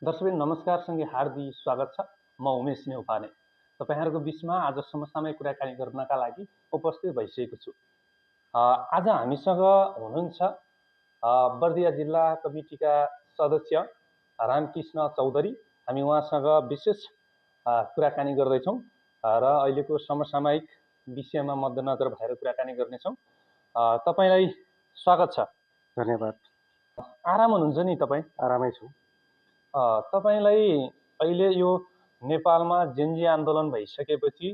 दर्शकबिन नमस्कारसँगै हार्दिक स्वागत छ। म उमेश नेउपाने तपाईहरुको बीचमा आज समसामयिक कुराकानी गर्नका लागि उपस्थित भइसकेको छु। आज हामीसँग हुनुहुन्छ बर्दिया जिल्ला कमिटीका सदस्य रामकृष्ण चौधरी। हामी उहाँसँग विशेष कुराकानी गर्दैछौँ र अहिलेको समसामयिक विषयमा मध्यनजर भएर कुराकानी गर्नेछौँ। तपाईलाई स्वागत छ। धन्यवाद। आराम हुनुहुन्छ नि तपाई? आरामै छु। तपाईलाई अहिले यो नेपालमा जेनजी आन्दोलन भइसकेपछि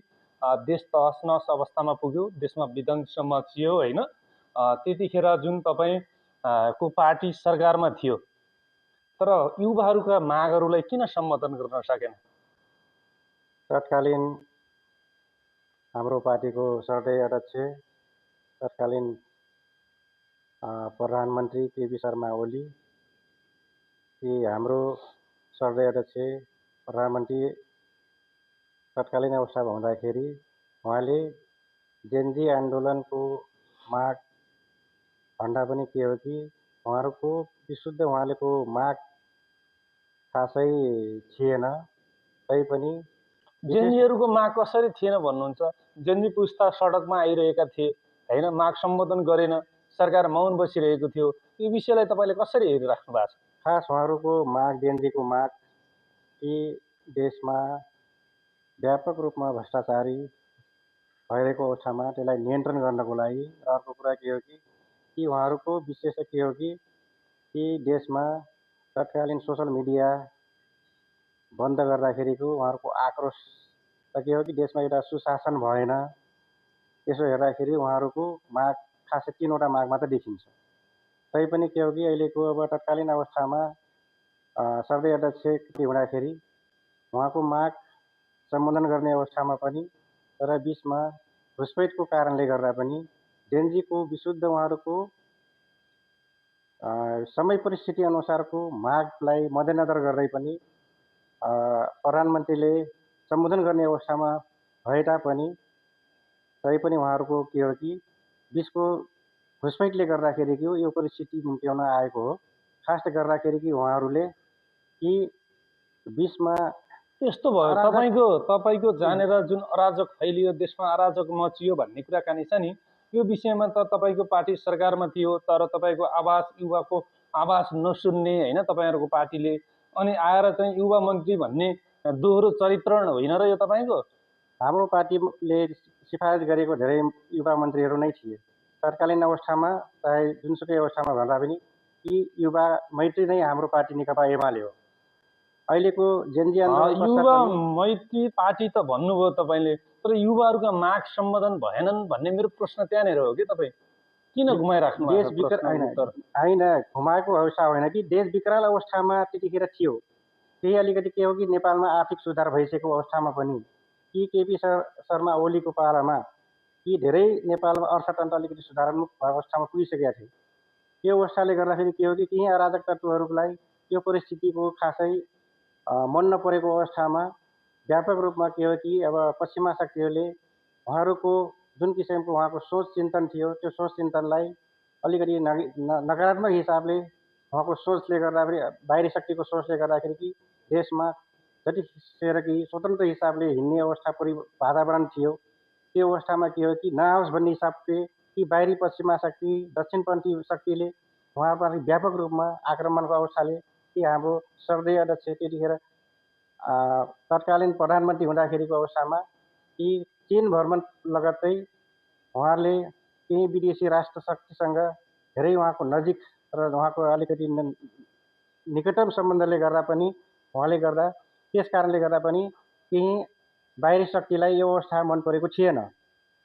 देश तहस नहस अवस्थामा पुग्यो, देशमा विध्वंससम्म थियो हैन। त्यतिखेर जुन तपाईको पार्टी सरकारमा थियो, तर युवाहरूका मागहरूलाई किन सम्बोधन गर्न सकेन? तत्कालीन हाम्रो पार्टीको सर्दै अध्यक्ष तत्कालीन प्रधानमन्त्री केपी शर्मा ओली हाम्रो सर्दै अध्यक्ष प्रधानमन्त्री तत्कालीन अवस्थामा हुँदाखेरि उहाँले जेनजी आन्दोलनको माग भन्दा पनि के हो कि उहाँहरूको विशुद्ध उहाँलेको माग खासै थिएन। तैपनि जेनजीहरूको माग कसरी थिएन भन्नुहुन्छ? जेनजी पुस्ता सडकमा आइरहेका थिए हैन, माग सम्बोधन गरेन, सरकार मौन बसिरहेको थियो। यो विषयलाई तपाईले कसरी हेरिराख्नु भएको छ? खास उहाँहरूको माग, जेनजीको माग कि देशमा व्यापक रूपमा भ्रष्टाचारी भइरहेको अवस्थामा त्यसलाई नियन्त्रण गर्नको लागि, अर्को कुरा के हो कि उहाँहरूको विशेष के हो कि देशमा तत्कालीन सोसल मिडिया बन्द गर्दाखेरिको उहाँहरूको आक्रोश त के हो कि देशमा एउटा सुशासन भएन। यसो हेर्दाखेरि उहाँहरूको माग खासै 3वटा माग मात्र देखिन्छ। तैपनि के हो कि अहिलेको अब तत्कालीन अवस्थामा सर्दै अध्यक्ष हुँदाखेरि उहाँको माग सम्बोधन गर्ने अवस्थामा पनि, तर बिचमा घुसपैठको कारणले गर्दा पनि जेनजीको विशुद्ध उहाँहरूको समय परिस्थिति अनुसारको मागलाई मध्यनजर गर्दै पनि प्रधानमन्त्रीले सम्बोधन गर्ने अवस्थामा भए तापनि तैपनि उहाँहरूको के हो कि बिचको घुसपैठले गर्दाखेरि यो परिस्थिति निम्त्याउन आएको हो। खास गर्दाखेरि कि उहाँहरूले कि बिचमा यस्तो भयो तपाईको जानेर जुन अराजक फैलियो, देशमा अराजक मचियो भन्ने कुराकानी छ नि, यो विषयमा त तपाईको पार्टी सरकारमा थियो, तर तपाईको आवाज, युवाको आवाज नसुन्ने हैन तपाईहरुको पार्टीले, अनि आएर चाहिँ युवा मन्त्री भन्ने दोहोरो चरित्र होइन र यो तपाईको? हाम्रो पार्टीले सिफारिस गरेको धेरै युवा मन्त्रीहरू नै थिए। तत्कालीन अवस्थामा चाहे जुनसुकै अवस्थामा भन्दा पनि युवा मैत्री नै हाम्रो पार्टी नेकपा एमाले हो। अहिलेको जेनजी आन्दोलन युवा मैत्री पार्टी त भन्नुभयो तपाईले, तर युवाहरूका माग सम्बोधन भएनन् भन्ने मेरो प्रश्न त्यहाँनिर हो कि तपाईँ किन घुमाइराख्नु भएको छ? होइन, घुमाएको अवस्था होइन कि देश विकराल अवस्थामा त्यतिखेर थियो। त्यही अलिकति के हो कि नेपालमा आर्थिक सुधार भइसकेको अवस्थामा पनि केपी शर्मा ओलीको पालामा धेरै नेपालमा अर्थतन्त्र अलिकति सुधारात्मक अवस्थामा पुगिसकेका थियो। त्यो अवस्थाले गर्दाखेरि के हो कि केही अराजक तत्त्वहरूलाई त्यो परिस्थितिको खासै मन नपरेको अवस्थामा व्यापक रूपमा के हो कि अब पश्चिमा शक्तिहरूले उहाँहरूको जुन किसिमको उहाँको सोच चिन्तन थियो, त्यो सोच चिन्तनलाई अलिकति नकारात्मक हिसाबले उहाँको सोचले गर्दा पनि, बाहिरी शक्तिको सोचले गर्दाखेरि कि देशमा जतिखेर कि स्वतन्त्र हिसाबले हिँड्ने अवस्था वातावरण थियो, त्यो अवस्थामा के हो कि नआओस् भन्ने हिसाबले कि बाहिरी पश्चिमा शक्ति, दक्षिणपन्थी शक्तिले उहाँमाथि व्यापक रूपमा आक्रमणको अवस्थाले कि हाम्रो सर्दै अध्यक्ष त्यतिखेर तत्कालीन प्रधानमन्त्री हुँदाखेरिको अवस्थामा कि चीन भ्रमण लगत्तै उहाँले केही विदेशी राष्ट्र शक्तिसँग धेरै उहाँको नजिक र उहाँको अलिकति निकटतम सम्बन्धले गर्दा पनि उहाँले गर्दा त्यस कारणले गर्दा पनि केही बाहिरी शक्तिलाई यो अवस्था मन परेको थिएन।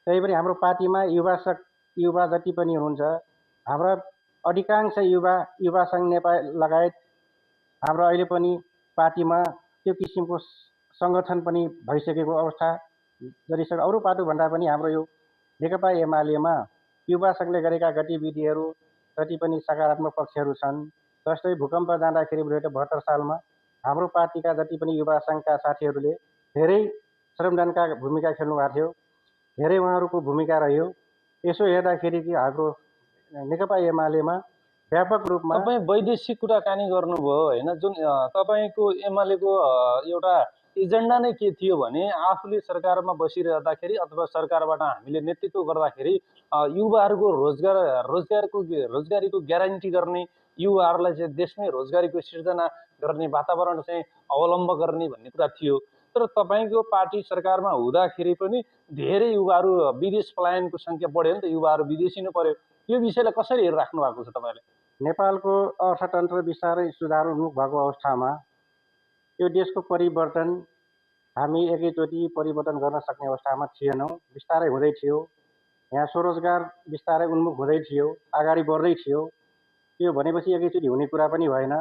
त्यही पनि हाम्रो पार्टीमा युवा जति पनि हुनुहुन्छ, हाम्रा अधिकांश युवा सङ्घ नेपाल लगायत हाम्रो अहिले पनि पार्टीमा त्यो किसिमको सङ्गठन पनि भइसकेको अवस्था गरिसक्यो। अरू पार्टी भन्दा पनि हाम्रो यो नेकपा एमालेमा युवा सङ्घले गरेका गतिविधिहरू जति पनि सकारात्मक पक्षहरू छन्। जस्तै भूकम्प जाँदाखेरि 2072 सालमा हाम्रो पार्टीका जति पनि युवा सङ्घका साथीहरूले धेरै श्रमदानका भूमिका खेल्नु भएको थियो, धेरै उहाँहरूको भूमिका रह्यो। यसो हेर्दाखेरि कि हाम्रो नेकपा एमालेमा व्यापक रूपमा तपाईँ वैदेशिक कुराकानी गर्नुभयो होइन, जुन तपाईँको एमालेको एउटा एजेन्डा नै के थियो भने आफूले सरकारमा बसिरहँदाखेरि अथवा सरकारबाट हामीले नेतृत्व गर्दाखेरि युवाहरूको रोजगारीको ग्यारेन्टी गर्ने, युवाहरूलाई चाहिँ देशमै रोजगारीको सिर्जना गर्ने वातावरण चाहिँ अवलम्ब गर्ने भन्ने कुरा थियो। तर तपाईँको पार्टी सरकारमा हुँदाखेरि पनि धेरै युवाहरू विदेश पलायनको सङ्ख्या बढ्यो नि त, युवाहरू विदेशिनु पर्यो। यो विषयलाई कसरी हेरिराख्नु भएको छ तपाईँले? नेपालको अर्थतन्त्र बिस्तारै सुधारोन्मुख भएको अवस्थामा यो देशको परिवर्तन हामी एकैचोटि परिवर्तन गर्न सक्ने अवस्थामा थिएनौँ। बिस्तारै हुँदै थियो, यहाँ स्वरोजगार बिस्तारै उन्मुख हुँदै थियो, अगाडि बढ्दै थियो। त्यो भनेपछि एकैचोटि हुने कुरा पनि भएन।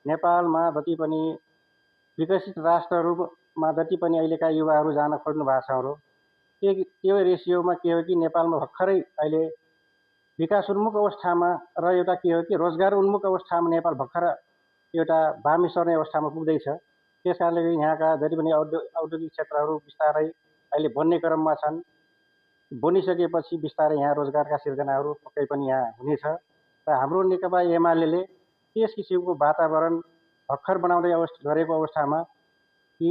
नेपालमा जति पनि विकसित राष्ट्रहरूमा जति पनि अहिलेका युवाहरू जान खोज्नु भएको छ, त्यो रेसियोमा के हो कि नेपालमा भर्खरै अहिले विकास उन्मुख अवस्थामा र एउटा के हो कि रोजगार उन्मुख अवस्थामा नेपाल भर्खर एउटा बामी सर्ने अवस्थामा पुग्दैछ। त्यस कारणले यहाँका जति पनि औद्योगिक क्षेत्रहरू बिस्तारै अहिले बन्ने क्रममा छन्। बनिसकेपछि बिस्तारै यहाँ रोजगारका सिर्जनाहरू पक्कै पनि यहाँ हुनेछ र हाम्रो नेकपा एमाले त्यस किसिमको वातावरण भर्खर बनाउँदै गरेको अवस्थामा कि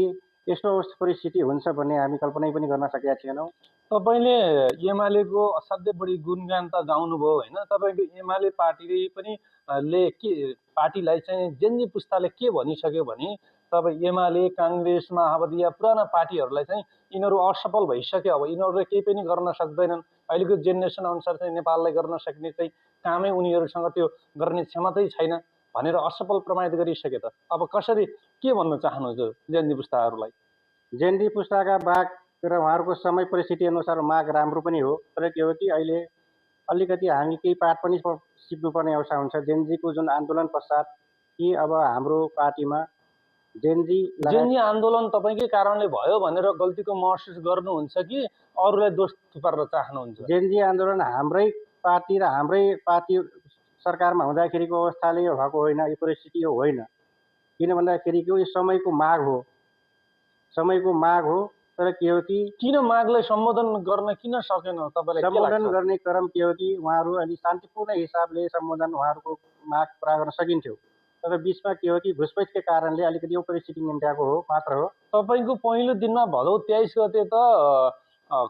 यस्तो परिस्थिति हुन्छ भन्ने हामी कल्पना पनि गर्न सकेका थिएनौँ। तपाईँले एमालेको असाध्यै बढी गुणगान त गाउनुभयो होइन। तपाईँको एमाले पार्टीले पनि पार्टीलाई चाहिँ जेन्जी पुस्ताले के भनिसक्यो भने तपाईँ एमाले, काङ्ग्रेस, माओवादी या पुराना पार्टीहरूलाई चाहिँ यिनीहरू असफल भइसक्यो, अब यिनीहरूले केही पनि गर्न सक्दैनन्, अहिलेको जेनेरेसन अनुसार चाहिँ नेपाललाई गर्न सक्ने चाहिँ कामै उनीहरूसँग त्यो गर्ने क्षमतै छैन भनेर असफल प्रमाणित गरिसक्यो त। अब कसरी के भन्न चाहनुहुन्छ जेन्जी पुस्ताहरूलाई? जेन्जी पुस्ताका माग र उहाँहरूको समय परिस्थिति अनुसार माग राम्रो पनि हो, तर के हो कि अहिले अलिकति हामी केही पाठ पनि सिक्नुपर्ने अवस्था हुन्छ। जेन्जीको जुन आन्दोलन पश्चात कि अब हाम्रो पार्टीमा जेन्जी आन्दोलन तपाईँकै कारणले भयो भनेर गल्तीको महसुस गर्नुहुन्छ कि अरूलाई दोष थुपार्न चाहनुहुन्छ? जेन्जी आन्दोलन हाम्रै पार्टी र हाम्रै पार्टी सरकारमा हुँदाखेरिको अवस्थाले यो भएको होइन, यो परिस्थिति यो होइन। किन भन्दाखेरि यो समयको माग हो, समयको माग हो। तर के हो कि किन मागलाई सम्बोधन गर्न किन सकेन तपाईँलाई? सम्बोधन गर्ने क्रम के हो कि उहाँहरू अलि शान्तिपूर्ण हिसाबले सम्बोधन उहाँहरूको माग पुरा गर्न सकिन्थ्यो, तर बिचमा के हो कि घुसपैठको कारणले अलिकति यो परिस्थिति निम्त्याएको हो मात्र हो। तपाईँको पहिलो दिनमा भदौ 23 गते त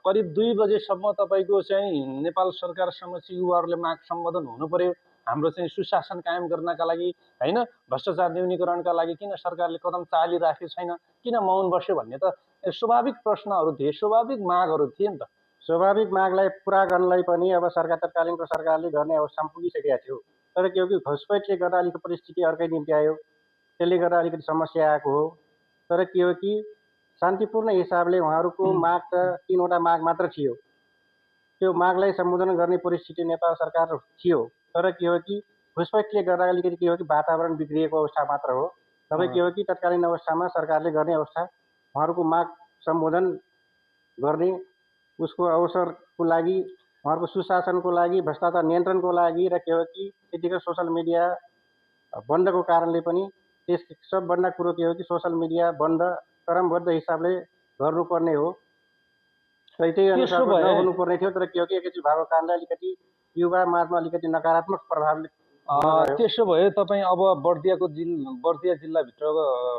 करिब 2 बजेसम्म तपाईँको चाहिँ नेपाल सरकार समक्ष युवाहरूले माग सम्बोधन हुनु पर्यो, हाम्रो चाहिँ सुशासन कायम गर्नका लागि होइन, भ्रष्टाचार न्यूनीकरणका लागि किन सरकारले कदम चालिराखेको छैन, किन मौन बस्यो भन्ने त स्वाभाविक प्रश्नहरू थिए, स्वाभाविक मागहरू थिए नि त। स्वाभाविक मागलाई पुरा गर्नलाई पनि अब तत्कालीनको सरकारले गर्ने अवस्थामा पुगिसकेका थियो। तर के हो कि घुसपैठले गर्दा अलिकति परिस्थिति अर्कै निम्ति आयो, त्यसले गर्दा अलिकति समस्या आएको हो। तर के हो कि शान्तिपूर्ण हिसाबले उहाँहरूको माग त 3वटा माग मात्र थियो, त्यो मागलाई सम्बोधन गर्ने परिस्थिति नेपाल सरकार थियो। तर के हो कि घुसपैठले गर्दा अलिकति के हो कि वातावरण बिग्रिएको अवस्था मात्र हो। तब के हो कि तत्कालीन अवस्थामा सरकारले गर्ने अवस्था उहाँहरूको माग सम्बोधन गर्ने, उसको अवसरको लागि, उहाँहरूको सुशासनको लागि, भ्रष्टाचार नियन्त्रणको लागि र के हो कि त्यतिकै सोसल मिडिया बन्दको कारणले पनि त्यस सबभन्दा कुरो के हो कि सोसल मिडिया बन्द क्रमबद्ध हिसाबले गर्नुपर्ने हो, त्यही अनुसार नहुनुपर्ने थियो। तर के हो कि एकैचोटि भएको कारणले अलिकति युवा माझमा अलिकति नकारात्मक प्रभाव। त्यसो भए तपाईँ अब बर्दिया जिल्लाभित्र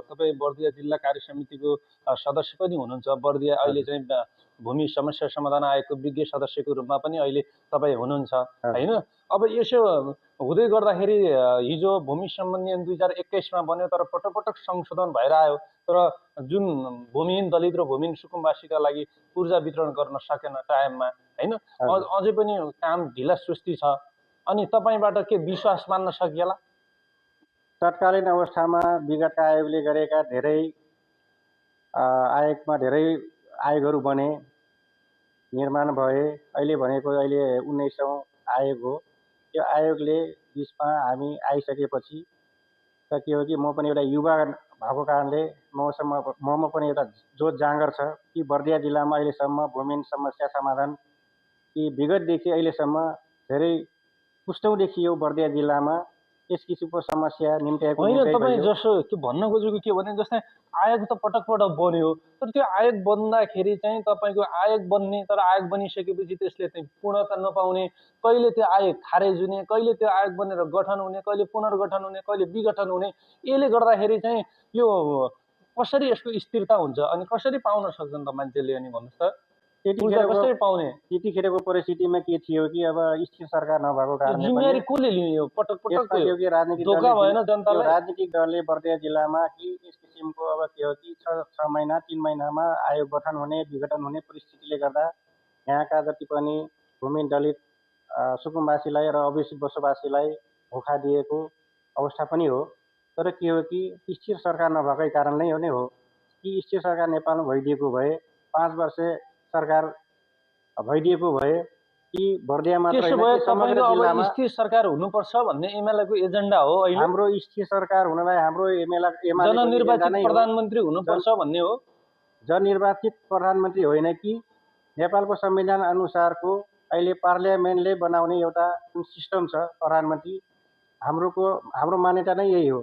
तपाईँ बर्दिया जिल्ला कार्य समितिको सदस्य पनि हुनुहुन्छ। बर्दिया अहिले चाहिँ भूमि समस्या समाधान आयोगको विज्ञ सदस्यको रूपमा पनि अहिले तपाईँ हुनुहुन्छ होइन। अब यसो हुँदै गर्दाखेरि हिजो भूमि सम्बन्धी ऐन 2021मा बन्यो, तर पटक संशोधन भएर आयो, तर जुन भूमिहीन दलित र भूमिहीन सुकुम्बासीका लागि पूर्जा वितरण गर्न सकेन टाइममा होइन, अझै पनि काम ढिला सुस्ती छ। अनि तपाईँबाट के विश्वास मान्न सकिएला? तत्कालीन अवस्थामा विगतका आयोगले गरेका धेरै आयोगमा धेरै आयोगहरू बने, निर्माण भए। अहिले भनेको अहिले 19औं आयोग हो। त्यो आयोगले बिचमा हामी आइसकेपछि त के हो कि म पनि एउटा युवा भएको कारणले ममा पनि एउटा जोत जाँगर छ कि बर्दिया जिल्लामा अहिलेसम्म भूमिहीन समस्या समाधान कि विगतदेखि अहिलेसम्म धेरै पुस्तौँदेखि यो बर्दिया जिल्लामा यस किसिमको समस्या निम्त्याएको होइन, निकै तपाईँ भइयो। जसो के भन्न खोजेको के भने जस्तै आयोग त पटक बन्यो, तर त्यो आयोग बन्दाखेरि चाहिँ तपाईँको आयोग बन्ने, तर आयोग बनिसकेपछि त्यसले चाहिँ पूर्णता नपाउने, कहिले त्यो आयोग खारेज हुने, कहिले त्यो आयोग बनेर गठन हुने, कहिले पुनर्गठन हुने, कहिले विघटन हुने। यसले गर्दाखेरि चाहिँ यो कसरी यसको स्थिरता हुन्छ अनि कसरी पाउन सक्छन् त मान्छेले? अनि भन्नुहोस् त, ऊर्जा त्यतिखेरको कसरी पाउने? त्यतिखेरको परिस्थितिमा के थियो कि अब स्थिर सरकार नभएको यो कारणले पनि जिम्मेवारी कसले लिने? यो पटक यसमा के हो कि राजनीतिक धोका दलले भएन यो जनतालाई? राजनीतिक दलले बर्दिया जिल्लामा कि यस किसिमको अब के हो कि 6 महिना 3 महिनामा आयोग गठन हुने विघटन हुने परिस्थितिले गर्दा यहाँका जति पनि भूमिहीन दलित सुकुम्बासीलाई र अभिषित बसोबासीलाई धोका दिएको अवस्था पनि हो। तर के हो कि स्थिर सरकार नभएकै कारणले नै हो कि स्थिर सरकार नेपालमा भइदिएको भए 5 वर्ष सरकार भइदिएको भए कि बर्दिया मात्र त्यसो होइन भए कि समग्र तपाईँको अब जिल्लामा स्थिर सरकार हुनुपर्छ भन्ने एमालेको एजेन्डा हो अहिले? हाम्रो स्थिर सरकार हुनलाई हाम्रो एमालेको जननिर्वाचित एजेन्डा नै हो। प्रधानमन्त्री हुनुपर्छ भन्ने हो? जननिर्वाचित प्रधानमन्त्री होइन कि नेपालको संविधान अनुसारको अहिले पार्लियामेन्टले बनाउने एउटा सिस्टम छ प्रधानमन्त्री। हाम्रो मान्यता नै यही हो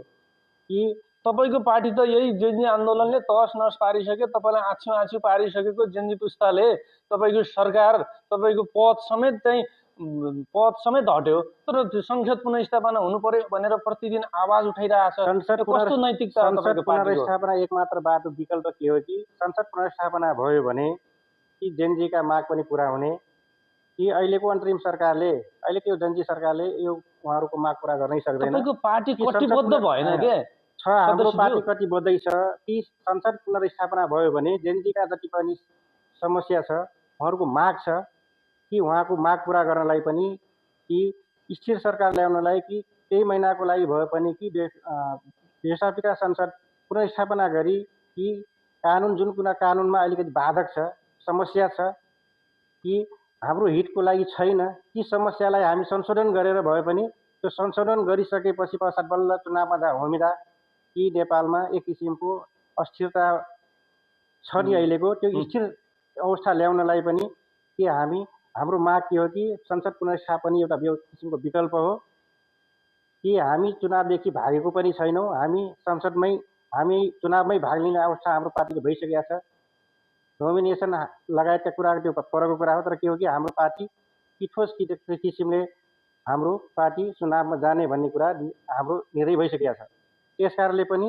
कि तपाईँको पार्टी त यही जेन्जी आन्दोलनले तहस नहस पारिसक्यो, तपाईँलाई आँछु पारिसकेको जेन्जी पुस्ताले तपाईँको सरकार, तपाईँको पद समेत हट्यो। तर त्यो संसद पुनर्स्थापना हुनु पर्यो भनेर प्रतिदिन आवाज उठाइरहेछ। कस्तो नैतिकता हो तपाईँको पार्टीको? पुनर्स्थापना एक मात्र बाटो विकल्प के हो कि संसद पुनर्स्थापना भयो भने कि जेन्जीका माग पनि पुरा हुने, कि अहिलेको अन्तरिम सरकारले, अहिलेको जेन्जी सरकारले यो उहाँहरूको माग पुरा गर्नै सक्दैन। तपाईँको पार्टी कटिबद्ध भएन के? हाम्रो पार्टी कटिबद्धै छ कि संसद पुनर्स्थापना भयो भने जेन्जीका जति पनि समस्या छ, उहाँहरूको माग छ कि उहाँको माग पुरा गर्नलाई पनि कि स्थिर सरकार ल्याउनलाई कि केही महिनाको लागि भए पनि कि व्यवस्थापिका संसद पुनर्स्थापना गरी कि कानुन जुन कुना कानुनमा अलिकति बाधक छ, समस्या छ कि हाम्रो हितको लागि छैन, ती समस्यालाई हामी संशोधन गरेर भए पनि त्यो संशोधन गरिसकेपछि पश्चात बल्ल चुनावमा होमिँदा कि नेपालमा एक किसिमको अस्थिरता छ नि अहिलेको त्यो स्थिर अवस्था ल्याउनलाई पनि कि हाम्रो माग के हो कि संसद पुनर्स्थापना एउटा किसिमको विकल्प हो कि हामी चुनावदेखि भागेको पनि छैनौँ। हामी चुनावमै भाग लिने अवस्था हाम्रो पार्टीले भइसकेको छ। नोमिनेसन लगायतका कुराहरू त्यो परको कुरा हो। तर के हो कि हाम्रो पार्टी कि ठोस किसिमले हाम्रो पार्टी चुनावमा जाने भन्ने कुरा हाम्रो निर्णय भइसकेको छ। त्यस कारणले पनि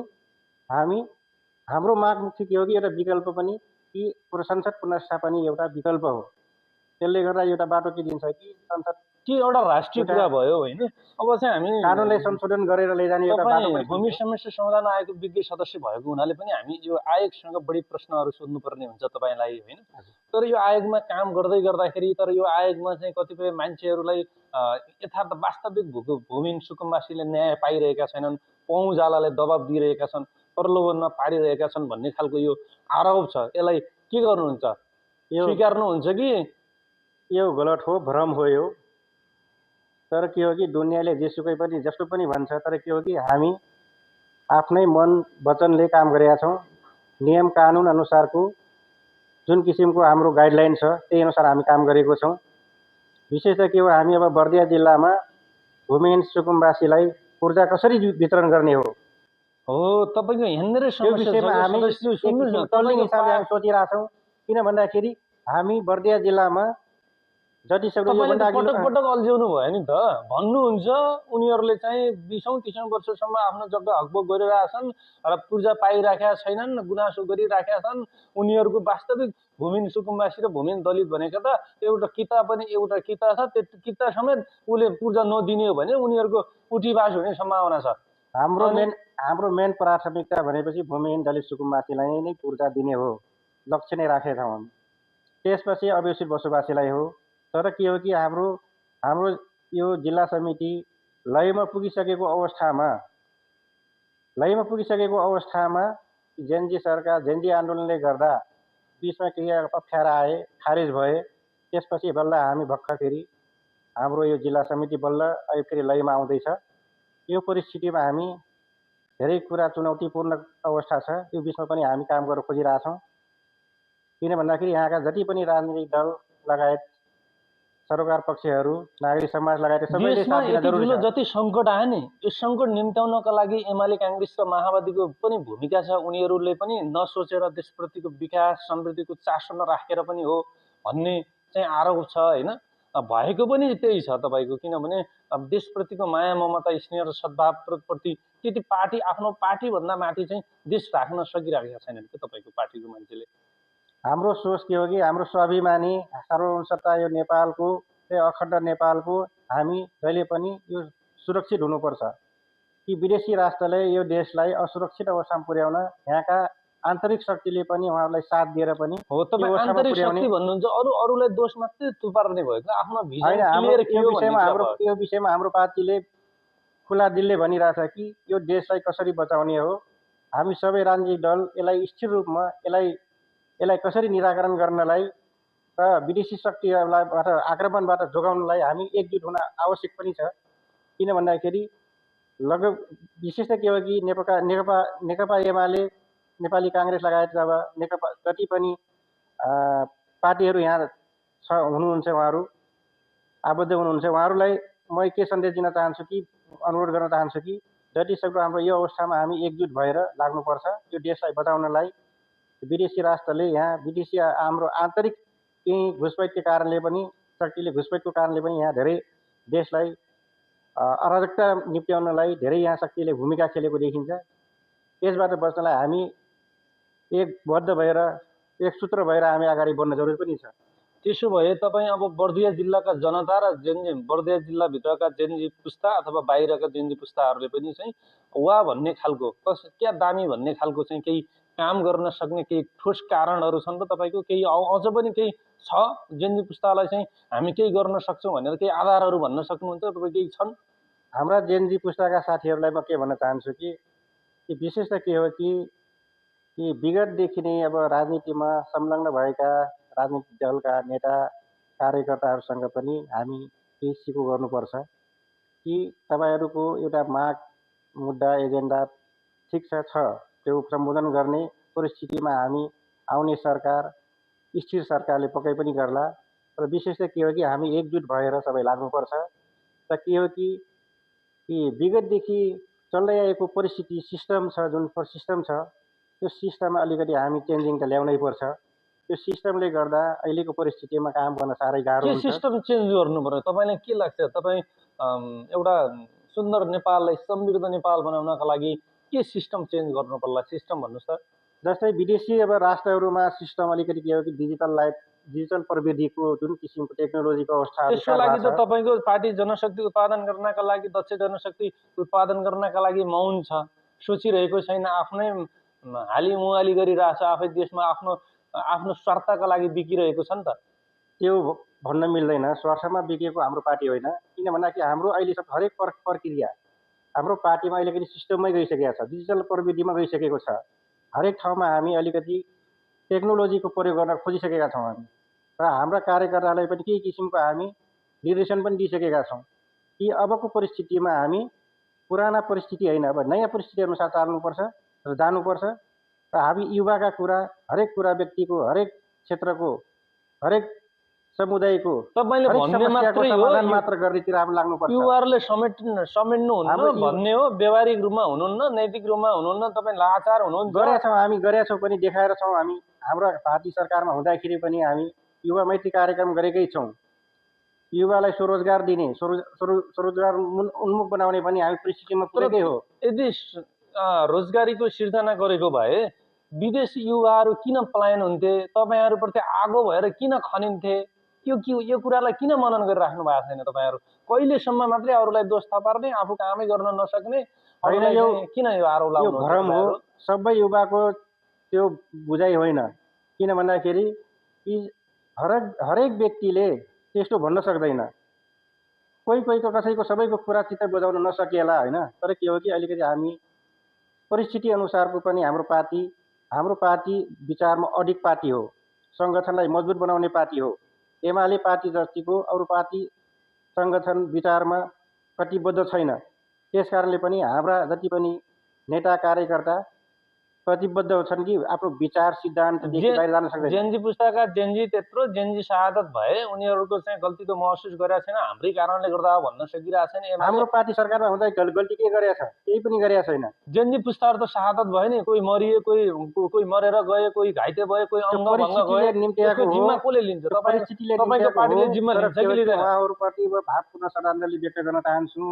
हाम्रो माग मुख्य के हो कि एउटा विकल्प पनि कि संसद पुनर्स्थापना एउटा विकल्प हो। त्यसले गर्दा एउटा बाटो के दिन्छ कि संसद त्यो एउटा राष्ट्रिय कुरा भयो होइन? अब चाहिँ हामी कानुनलाई संशोधन गरेर लैजाने एउटा बाटो पनि भूमि समस्या समाधान आयोगको विज्ञ सदस्य भएको हुनाले पनि हामी यो आयोगसँग बढी प्रश्नहरू सोध्नुपर्ने हुन्छ तपाईँलाई होइन? तर यो आयोगमा काम गर्दै गर्दाखेरि तर यो आयोगमा चाहिँ कतिपय मान्छेहरूलाई यथार्थ वास्तविक भूमिहीन सुकुम्बासीले न्याय पाइरहेका छैनन्, पहुँजालाले दबाब दिइरहेका छन्, प्रलोभनमा पारिरहेका छन् भन्ने खालको यो आरोप छ। यसलाई के गर्नुहुन्छ? स्वीकार्नुहुन्छ कि यो गलत हो, भ्रम हो यो? तर के हो कि दुनियाँले जेसुकै पनि जस्तो पनि भन्छ, तर के हो कि हामी आफ्नै मन वचनले काम गरेका छौँ। नियम कानुन अनुसारको जुन किसिमको हाम्रो गाइडलाइन छ त्यही अनुसार हामी काम गरेको छौँ। विशेष त के हो, हामी अब बर्दिया जिल्लामा भूमिहीन सुकुम्बासीलाई ऊर्जा कसरी वितरण गर्ने हो तपाईँको यहाँनिर विषयमा हामी टल्लिङ हिसाबले हामी सोचिरहेछौँ। किन भन्दाखेरि हामी बर्दिया जिल्लामा जति सक्दो पटक अल्झ्याउनु भयो नि त। भन्नुहुन्छ उनीहरूले चाहिँ 20औं-30औं वर्षसम्म आफ्नो जग्गा हकभोग गरिरहेछन् र पूर्जा पाइराखेका छैनन्, गुनासो गरिराखेका छन्। उनीहरूको वास्तविक भूमिहीन सुकुम्बासी र भूमिहीन दलित भनेको त एउटा किता छ। त्यो किता समेत उसले पूर्जा नदिने हो भने उनीहरूको उठीबास हुने सम्भावना छ। हाम्रो मेन प्राथमिकता भनेपछि भूमिहीन दलित सुकुम्बासीलाई नै पूर्जा दिने हो, लक्ष्य नै राखेका छौँ। त्यसपछि अभिषित बसोबासीलाई हो। तर के हो कि हाम्रो यो जिल्ला समिति लयमा पुगिसकेको अवस्थामा जेन्जी सरकार जेन्जी आन्दोलनले गर्दा बिचमा केही अप्ठ्यारा आए, खारेज भए। त्यसपछि बल्ल हामी भर्खर फेरि हाम्रो यो जिल्ला समिति बल्ल अहिले फेरि लयमा आउँदैछ। यो परिस्थितिमा हामी धेरै कुरा चुनौतीपूर्ण अवस्था छ। यो बिचमा पनि हामी काम गर्न खोजिरहेछौँ। किन भन्दाखेरि यहाँका जति पनि राजनीतिक दल लगायत सरोकार पक्षहरू नागरिक समाज लगायत सबैले देशमा साथ दिन यति जरुरी ठुलो छ। जति सङ्कट आयो नि यो सङ्कट निम्त्याउनका लागि एमाले काङ्ग्रेस र माओवादीको पनि भूमिका छ। उनीहरूले पनि नसोचेर देशप्रतिको विकास समृद्धिको चासो नराखेर पनि हो भन्ने चाहिँ आरोप छ होइन। भएको पनि त्यही छ तपाईँको, किनभने अब देशप्रतिको माया ममता स्नेह र सद्भावप्रति त्यति पार्टी आफ्नो पार्टीभन्दा माथि चाहिँ देश राख्न सकिरहेका छैनन् क्या तपाईँको पार्टीको मान्छेले। हाम्रो सोच के हो कि हाम्रो स्वाभिमानी सार्वभौमसत्ता यो नेपालको अखण्ड नेपालको हामी जहिले पनि यो सुरक्षित हुनुपर्छ कि विदेशी राष्ट्रले यो देशलाई असुरक्षित अवस्थामा पुर्याउन यहाँका आन्तरिक शक्तिले पनि उहाँहरूलाई साथ दिएर पनि हो तपाईँ आन्तरिक शक्ति भन्नुहुन्छ, अरूलाई दोष मात्रै तुपार्ने भयो कि आफ्नो भिजन क्लियर के हो भन्ने यो विषयमा हाम्रो पार्टीले खुला दिलले भनिरहेछ कि यो देशलाई कसरी बचाउने हो। हामी सबै राजनीतिक दल यसलाई स्थिर रूपमा यसलाई कसरी निराकरण गर्नलाई र विदेशी शक्तिबाट आक्रमणबाट जोगाउनलाई हामी एकजुट हुन आवश्यक पनि छ। किन भन्दाखेरि लगभग विशेष त के हो कि नेकपा एमाले नेपाली काङ्ग्रेस लगायत अब नेकपा जति पनि पार्टीहरू यहाँ हुनुहुन्छ उहाँहरू आबद्ध हुनुहुन्छ, उहाँहरूलाई म के सन्देश दिन चाहन्छु कि अनुरोध गर्न चाहन्छु कि जति सक्दो हाम्रो यो अवस्थामा हामी एकजुट भएर लाग्नुपर्छ। यो देशलाई बचाउनलाई विदेशी राष्ट्रले यहाँ विदेशी हाम्रो आन्तरिक केही घुसपैठको कारणले पनि शक्तिले घुसपैठको कारणले पनि यहाँ धेरै देशलाई अराजकता निप्ट्याउनलाई धेरै यहाँ शक्तिले भूमिका खेलेको देखिन्छ। यसबाट बच्नलाई हामी एकबद्ध भएर एक सूत्र भएर हामी अगाडि बढ्न जरुरी पनि छ। त्यसो भए तपाईँ अब बर्दिया जिल्लाका जनता र जेनजी बर्दिया जिल्लाभित्रका जेनजी पुस्ता अथवा बाहिरका जेनजी पुस्ताहरूले पनि चाहिँ वा भन्ने खालको क्या दामी भन्ने खालको चाहिँ केही काम गर्न सक्ने केही ठोस कारणहरू छन् र तपाईँको केही अझ पनि केही छ जेनजी पुस्तालाई चाहिँ हामी केही गर्न सक्छौँ भनेर केही आधारहरू भन्न सक्नुहुन्छ तपाईँ? केही छन्? हाम्रा जेनजी पुस्ताका साथीहरूलाई म के भन्न चाहन्छु कि विशेष त के हो कि विगतदेखि नै अब राजनीतिमा संलग्न भएका राजनीतिक दलका नेता कार्यकर्ताहरूसँग पनि हामी केही सिको गर्नुपर्छ कि तपाईँहरूको एउटा माग मुद्दा एजेन्डा ठिक छ त्यो सम्बोधन गर्ने परिस्थितिमा हामी आउने सरकार स्थिर सरकारले पक्कै पनि गर्ला। र विशेष त के हो कि हामी एकजुट भएर सबै लाग्नुपर्छ। र के हो कि विगतदेखि चल्दै आएको परिस्थिति सिस्टम छ, जुन सिस्टम छ त्यो सिस्टममा अलिकति हामी चेन्जिङ त ल्याउनै पर्छ। त्यो सिस्टमले गर्दा अहिलेको परिस्थितिमा काम गर्न साह्रै गाह्रो हुन्छ। सिस्टम चेन्ज गर्नु पर्यो। तपाईँलाई के लाग्छ? तपाईँ एउटा सुन्दर नेपाललाई समृद्ध नेपाल बनाउनका लागि के सिस्टम चेन्ज गर्नु पर्ला? सिस्टम भन्नुहोस् त। जस्तै विदेशी अब राष्ट्रहरूमा सिस्टम अलिकति के हो कि डिजिटल प्रविधिको जुन किसिमको टेक्नोलोजीको अवस्था त्यसको लागि त तपाईँको पार्टी जनशक्ति उत्पादन गर्नका लागि दक्ष जनशक्ति उत्पादन गर्नका लागि मौन छ, सोचिरहेको छैन, आफ्नै हाली मुहाली गरिरहेछ, आफै देशमा आफ्नो स्वार्थका लागि बिकिरहेको छ नि त। त्यो भन्न मिल्दैन। स्वार्थमा बिकेको हाम्रो पार्टी होइन। किन भन्दाखेरि हाम्रो अहिलेसम्म हरेक प्रक्रिया हाम्रो पार्टीमा अहिलेकति सिस्टममै गइसकेको छ, डिजिटल प्रविधिमा गइसकेको छ। हरेक ठाउँमा हामी अलिकति टेक्नोलोजीको प्रयोग गर्न खोजिसकेका छौँ हामी। र हाम्रा कार्यकर्तालाई पनि केही किसिमको हामी निर्देशन पनि दिइसकेका छौँ कि अबको परिस्थितिमा हामी पुराना परिस्थिति होइन, अब नयाँ परिस्थिति अनुसार चाल्नुपर्छ र जानुपर्छ। र हामी युवाका कुरा हरेक कुरा व्यक्तिको हरेक क्षेत्रको हरेक समुदायको तपाईँले भन्ने मात्रै हो मात्र गर्नेतिर हामी लाग्नुपर्छ। युवाहरूले समेट्नु हुन्न भन्ने हो, व्यवहारिक रूपमा हुनुहुन्न, नैतिक रूपमा हुनुहुन्न, तपाईँ लाचार हुनुहुन्छ। हामी गरेका छौँ पनि, देखाएर छौँ। हामी हाम्रो पार्टी सरकारमा हुँदाखेरि पनि हामी युवा मैत्री कार्यक्रम गरेकै छौँ। युवालाई स्वरोजगार दिने, स्वरोजगार उन्मुख बनाउने पनि हामी परिस्थितिमा पुगेकै हो। यदि रोजगारीको सिर्जना गरेको भए विदेशी युवाहरू किन पलायन हुन्थे? तपाईँहरूप्रति आगो भएर किन खनिन्थे? यो कुरालाई किन मनन गरिराख्नु भएको छैन तपाईँहरू? कहिलेसम्म मात्रै अरूलाई दोष थपार्ने, आफू कामै गर्न नसक्ने किन यो आरोप लाग्नु? भ्रम हो। सबै युवाको त्यो बुझाइ होइन। किन भन्दाखेरि हरेक व्यक्तिले त्यस्तो भन्न सक्दैन। कोहीको कसैको सबैको कुरा चित्त बुझाउन नसकिएला होइन। तर के हो कि अलिकति हामी परिस्थिति अनुसारको पनि हाम्रो पार्टी विचारमा अडिक पार्टी हो, सङ्गठनलाई मजबुत बनाउने पार्टी हो। एमाले पार्टी जतिको अरू पार्टी सङ्गठन विचारमा कटिबद्ध छैन। त्यस कारणले पनि हाम्रा जति पनि नेता कार्यकर्ता प्रतिबद्ध छन् कि आफ्नो विचार सिद्धान्तदेखि जे- बाहिर जान सक्दैन। जेनजी पुस्ताका जेनजी त्यत्रो जेनजी शहादत भए उनीहरूको चाहिँ गल्ती त महसुस गरेका छैन, हाम्रै कारणले गर्दा हो भन्न सकिरहेको छैन एमाले। हाम्रो पार्टी सरकारमा हुँदा गल्ती के गरेका छ? केही पनि गरेका छैन। जेनजी पुस्ताहरू त शहादत भयो नि, कोही मरिए, कोही मरेर गए, कोही घाइते भए, कोही त्यो अङ्ग भङ्ग गए। परिस्थितिले निम्त्याएको त्यसको हो। जिम्मा कसले लिन्छ? त्यो परिस्थितिले तपाईँको निम्त्याएको पार्टीले हो। जिम्मा तर लिन्छ कि त्यो लिँदैन? उहाँहरूप्रति भावपूर्ण श्रद्धाञ्जली व्यक्त गर्न चाहन्छु।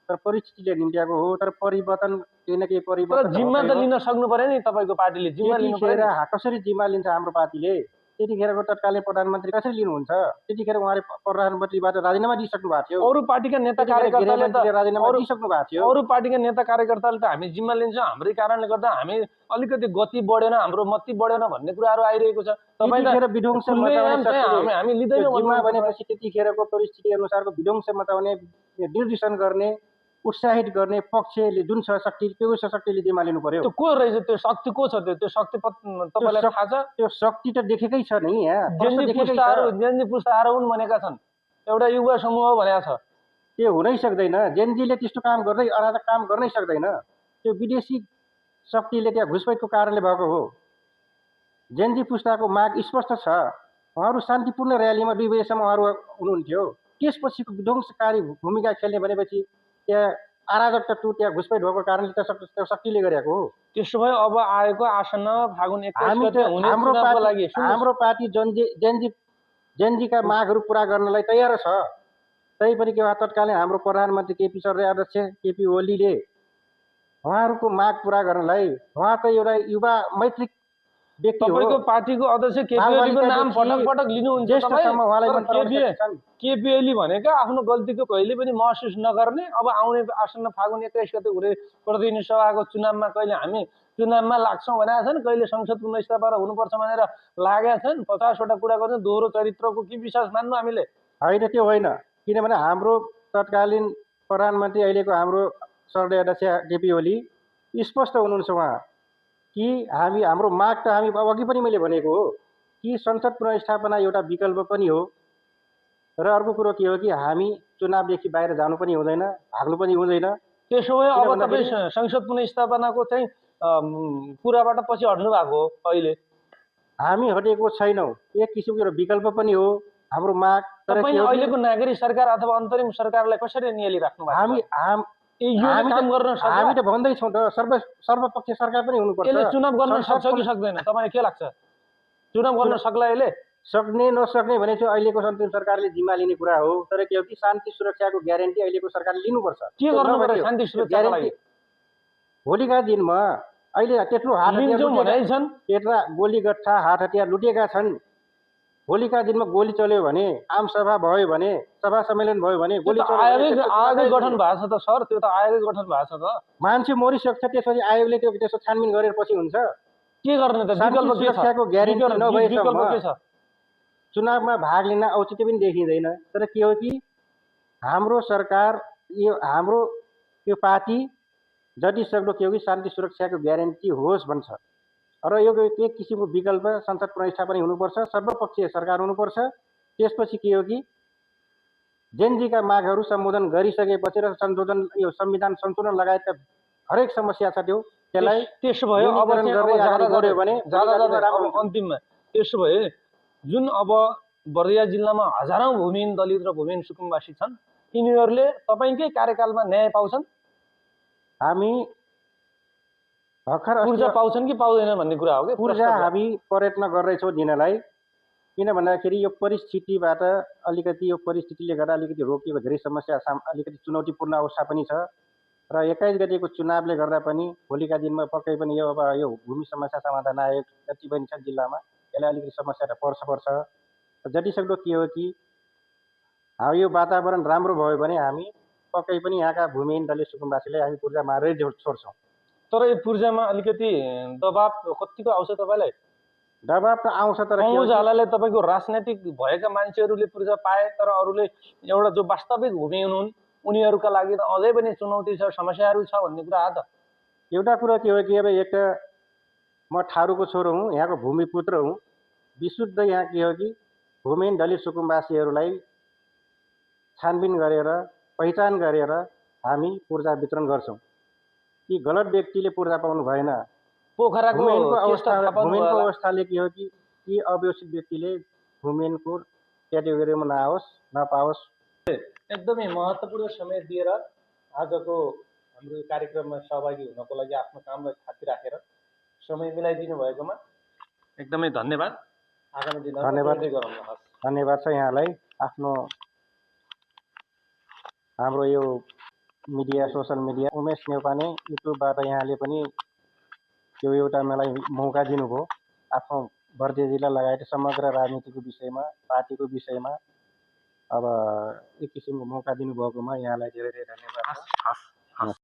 तर परिस्थितिले निम्त्याएको हो। तर परिवर्तन केही न केही तर परिवर्तन जिम्मा होतै त हो। लिन सक्नु पर्यो नि, तपाईँको पार्टीले जिम्मा लिनु पर्यो त्यतिखेर नि। कसरी जिम्मा लिन्छ हाम्रो पार्टीले? त्यतिखेरको तत्कालीन प्रधानमन्त्री कसरी लिनुहुन्छ? त्यतिखेर उहाँले प्रधानमन्त्रीबाट राजीनामा दिइसक्नु भएको थियो। अरू पार्टीका नेता त्यतिखेर कार्यकर्ताले त गृहमन्त्रीले राजीनामा अरू दिइसक्नु भएको थियो। अरू पार्टीका नेता कार्यकर्ताले त हामी जिम्मा लिन्छौँ, हाम्रै कारणले गर्दा हामी अलिकति गति बढेन, हाम्रो मती बढेन भन्ने कुराहरू आइरहेको छ। तपाईँ त त्यतिखेर विध्वंस मचाउने शक्तिले हामी लिँदैनौँ जिम्मा भन्नुहुन्छ। बनेपछि त्यतिखेरको परिस्थिति अनुसारको विध्वंस मचाउने, निर्देशन गर्ने, उत्साहित गर्ने पक्षले जुन छ शक्ति, त्यो शक्तिले जिम्मा लिनु पर्यो। त्यो को रहेछ? त्यो शक्ति को छ? त्यो शक्ति तपाईँलाई थाहा छ? त्यो शक्ति त देखेकै छ नि यहाँ। जेनजी पुस्ताहरू हुन् भनेका छन्, एउटा युवा समूह हो भनेको छ। त्यो हुनै सक्दैन। जेनजीले त्यस्तो काम गर्दै अराजक काम गर्नै सक्दैन। त्यो विदेशी शक्तिले त्यहाँ घुसपैठको कारणले भएको हो। जेनजी पुस्ताको माग स्पष्ट छ। उहाँहरू शान्तिपूर्ण र्यालीमा 2 बजेसम्म उहाँहरू हुनुहुन्थ्यो। त्यसपछिको विध्वंसकारी भूमिका खेल्ने भनेपछि त्यहाँ अराजक तत्त्व, त्यहाँ घुसपैठ भएको कारणले त्यो शक्तिले गरेको हो। त्यसो भए अब आएको आसन्न फागुन 21 गते हुने हाम्रो चुनावको लागि पार्टी जेनजीका मागहरू पुरा गर्नलाई तयार छ। तैपनि के तत्कालीन हाम्रो प्रधानमन्त्री केपी शर्मा अध्यक्ष केपी ओलीले उहाँहरूको माग पुरा गर्नलाई, उहाँ त एउटा युवा मैत्रिक व्यक्ति हो। तपाईँको पार्टीको अध्यक्ष केपी ओलीको नाम पटक पटक लिनुहुन्छ तपाईँ। केपी ओली भनेका आफ्नो गल्तीको कहिले पनि महसुस नगर्ने, अब आउने आसन्न फागुन 21 गते हुने प्रतिनिधि सभाको चुनावमा कहिले हामी चुनावमा लाग्छौँ भनेका छन्, कहिले संसद पुनर्स्थापना हुनुपर्छ भनेर लागेका छन्। 50वटा कुरा गर्छन्। दोहोरो चरित्रको के विश्वास मान्नु हामीले? होइन, त्यो होइन। किनभने हाम्रो तत्कालीन प्रधानमन्त्री अहिलेको हाम्रो शरदय अध्यक्ष केपी ओली स्पष्ट हुनुहुन्छ उहाँ कि हाम्रो माग त हामी अघि पनि मैले भनेको हो कि संसद पुनर्स्थापना एउटा विकल्प पनि हो। र अर्को कुरो के हो कि हामी चुनावदेखि बाहिर जानु पनि हुँदैन, भाग्नु पनि हुँदैन। त्यसो भए अब तपाईँ संसद पुनर्स्थापनाको चाहिँ कुराबाट पछि हट्नु भएको हो। अहिले हामी हटेको छैनौँ। एक किसिमको एउटा विकल्प पनि हो हाम्रो माग। तर अहिलेको नागरिक सरकार अथवा अन्तरिम सरकारलाई कसरी नियाली राख्नु भएको? हामी त भन्दैछौँ त सर्वपक्षीय सरकार पनि हुनुपर्छ। यसले चुनाव गर्न सक्छ कि सक्दैन? तपाईँलाई के लाग्छ? चुनाव गर्न सक्ला यसले? सक्ने नसक्ने भने चाहिँ अहिलेको अन्तरिम सरकारले जिम्मा लिने कुरा हो। तर के हो कि शान्ति सुरक्षाको ग्यारेन्टी अहिलेको सरकारले लिनुपर्छ। के गर्नु पर्यो शान्ति सुरक्षाको लागि? भोलिका दिनमा अहिले त्यत्रो हात हतियार गोली गट्ठा हात हतियार लुटेका छन्। भोलिका दिनमा गोली चल्यो भने, आमसभा भयो भने, सभा सम्मेलन भयो भने गोली आयोगै गठन भएको छ त सर। त्यो त आयोगै गठन भएको छ त। मान्छे मरिसक्छ, त्यसपछि आयोगले त्यसो छानबिन गरेर पछि हुन्छ। के गर्ने त? विकल्प के छ? ग्यारेन्टी नभएसम्म चुनावमा भाग लिन औचित्य पनि देखिँदैन। तर के हो कि हाम्रो सरकार, हाम्रो यो पार्टी जति सक्दो के हो कि शान्ति सुरक्षाको ग्यारेन्टी होस् भन्छ। र यो एक किसिमको विकल्प संसद पुनर्स्थापना हुनुपर्छ, सर्वपक्षीय सरकार हुनुपर्छ। त्यसपछि के हो कि जेनजीका मागहरू सम्बोधन गरिसकेपछि र संशोधन, यो संविधान संशोधन लगायतका हरेक समस्या छ त्यसलाई त्यसो भयो अब अन्तिममा त्यसो भए जुन अब बर्दिया जिल्लामा हजारौं भूमिहीन दलित र भूमिहीन सुकुम्बासी छन्, यिनीहरूले तपाईँकै कार्यकालमा न्याय पाउँछन्? हामी भर्खर ऊर्जा पाउँछन् कि पाउँदैन भन्ने कुरा हो कि ऊर्जा हामी प्रयत्न गर्दैछौँ दिनलाई। किन भन्दाखेरि यो परिस्थितिबाट अलिकति, यो परिस्थितिले गर्दा अलिकति रोकिएको धेरै समस्या, अलिकति चुनौतीपूर्ण अवस्था पनि छ। र 21 गतेको चुनावले गर्दा पनि भोलिका दिनमा पक्कै पनि यो अब यो भूमि समस्या समाधान आयोग जति पनि छ जिल्लामा, यसलाई अलिकति समस्या त पर्छ। जति सक्दो के हो कि यो वातावरण राम्रो भयो भने हामी पक्कै पनि यहाँका भूमिहीन दलित सुकुम्बासीलाई हामी पूर्जा मारेरै छोड्छौँ। तर यो पूर्जामा अलिकति दबाब कतिको आउँछ तपाईँलाई? दबाब त आउँछ, तर झालाले तपाईँको राजनैतिक भएका मान्छेहरूले पूर्जा पाए, तर अरूले एउटा जो वास्तविक भूमिहीन हुन् उनीहरूका लागि त अझै पनि चुनौती छ, समस्याहरू छ भन्ने कुरा हो त। एउटा कुरा के हो कि अब एक त म ठारूको छोरो हुँ, यहाँको भूमिपुत्र हुँ। विशुद्ध यहाँ के हो कि भूमिहीन दलित सुकुम्बासीहरूलाई छानबिन गरेर, पहिचान गरेर हामी पूर्जा वितरण गर्छौँ। कि गलत व्यक्तिले पूर्जा पाउनु भएन, पोखराको भूमिहीनको त्यस्तो अवस्था थाहा पाउनु भयो भूमिहीनको होला। अवस्थाले के हो कि यी अव्यवस्थित व्यक्तिले भूमिहीनको क्याटेगोरीमा नआओस् नपाओस्। एकदमै महत्त्वपूर्ण समय दिएर आजको हाम्रो यो कार्यक्रममा सहभागी हुनको लागि आफ्नो कामलाई थाती राखेर समय मिलाइदिनु भएकोमा एकदमै धन्यवाद। आगामी दिनहरूमा धन्यवाद। जोड्दै गराउनुहोस्। धन्यवाद छ यहाँलाई। आफ्नो हाम्रो यो media social media Umesh Neupane युट्युबबाट यहाँले पनि यो एउटा मलाई मौका दिनुभयो आफ्नो बर्दिया जिल्ला लगायत समग्र राजनीतिको विषयमा पार्टीको विषयमा अब एक किसिमको मौका दिनुभएकोमा यहाँलाई धेरै धेरै धन्यवाद। हस् हस् हस्।